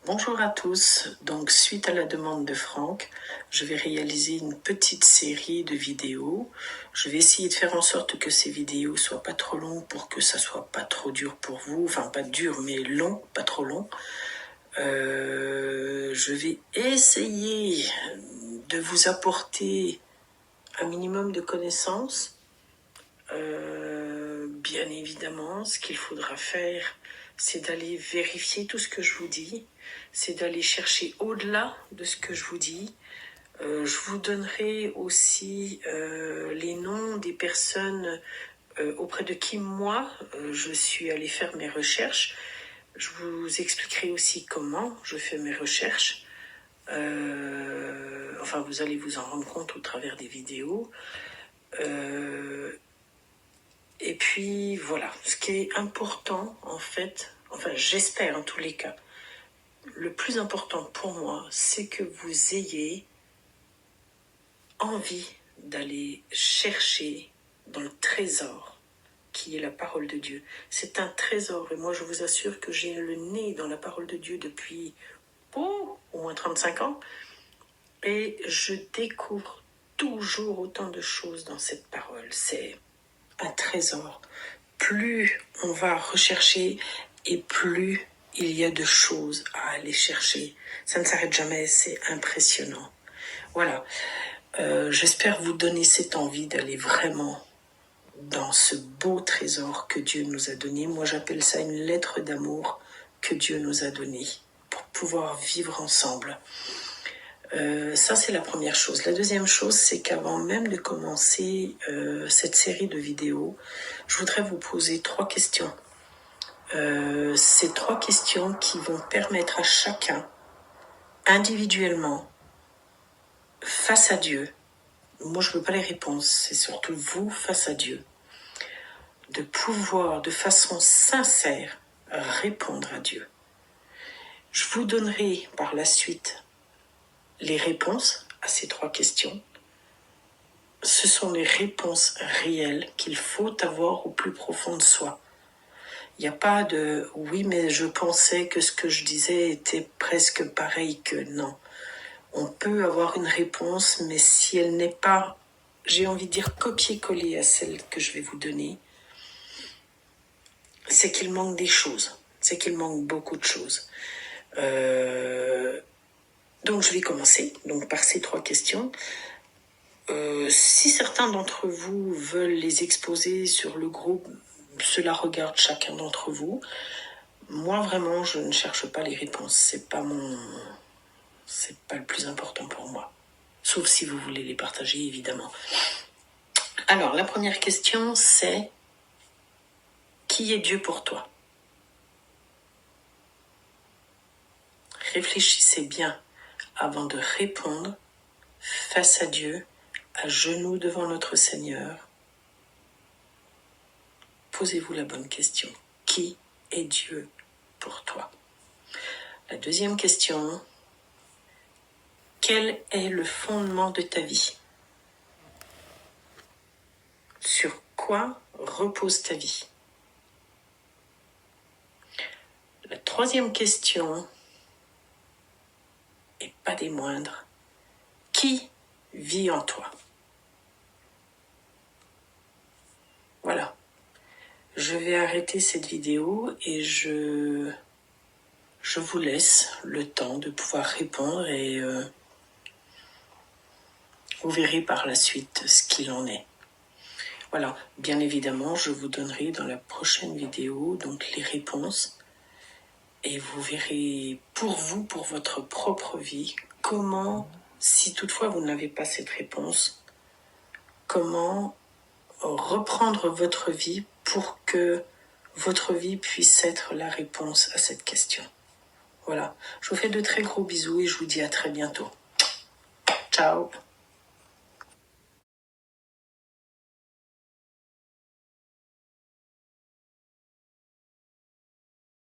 Bonjour à tous, donc suite à la demande de Franck, je vais réaliser une petite série de vidéos. Je vais essayer de faire en sorte que ces vidéos soient pas trop longues pour que ça soit pas trop dur pour vous, enfin pas dur mais long, pas trop long. Je vais essayer de vous apporter un minimum de connaissances. Bien évidemment, ce qu'il faudra faire, c'est d'aller vérifier tout ce que je vous dis, c'est d'aller chercher au-delà de ce que je vous dis. Je vous donnerai aussi les noms des personnes auprès de qui moi je suis allée faire mes recherches. Je vous expliquerai aussi comment je fais mes recherches. Enfin, vous allez vous en rendre compte au travers des vidéos. Et puis voilà, ce qui est important en fait, enfin j'espère en tous les cas, le plus important pour moi, c'est que vous ayez envie d'aller chercher dans le trésor qui est la parole de Dieu. C'est un trésor et moi je vous assure que j'ai le nez dans la parole de Dieu depuis au moins 35 ans et je découvre toujours autant de choses dans cette parole. C'est un trésor. Plus on va rechercher et plus il y a de choses à aller chercher. Ça ne s'arrête jamais, c'est impressionnant. Voilà, j'espère vous donner cette envie d'aller vraiment dans ce beau trésor que Dieu nous a donné. Moi j'appelle ça une lettre d'amour que Dieu nous a donnée pour pouvoir vivre ensemble. Ça c'est la première chose. La deuxième chose, c'est qu'avant même de commencer cette série de vidéos, je voudrais vous poser 3 questions. Ces 3 questions qui vont permettre à chacun, individuellement, face à Dieu, moi je veux pas les réponses, c'est surtout vous face à Dieu, de pouvoir de façon sincère répondre à Dieu. Je vous donnerai par la suite les réponses à ces 3 questions. Ce sont les réponses réelles qu'il faut avoir au plus profond de soi. Il n'y a pas de « oui, mais je pensais que ce que je disais était presque pareil que non ». On peut avoir une réponse, mais si elle n'est pas, j'ai envie de dire, copier-coller à celle que je vais vous donner, c'est qu'il manque des choses. C'est qu'il manque beaucoup de choses. Donc je vais commencer par ces 3 questions. Si certains d'entre vous veulent les exposer sur le groupe, cela regarde chacun d'entre vous. Moi vraiment, je ne cherche pas les réponses. C'est pas le plus important pour moi. Sauf si vous voulez les partager, évidemment. Alors, la première question, c'est qui est Dieu pour toi? Réfléchissez bien avant de répondre face à Dieu, à genoux devant notre Seigneur. Posez-vous la bonne question. Qui est Dieu pour toi? La deuxième question, quel est le fondement de ta vie? Sur quoi repose ta vie? La troisième question, et pas des moindres, qui vit en toi? Voilà. Je vais arrêter cette vidéo et je vous laisse le temps de pouvoir répondre et vous verrez par la suite ce qu'il en est. Voilà, bien évidemment, je vous donnerai dans la prochaine vidéo donc les réponses et vous verrez pour vous, pour votre propre vie, comment, si toutefois vous n'avez pas cette réponse, comment reprendre votre vie pour que votre vie puisse être la réponse à cette question. Voilà, je vous fais de très gros bisous et je vous dis à très bientôt. Ciao.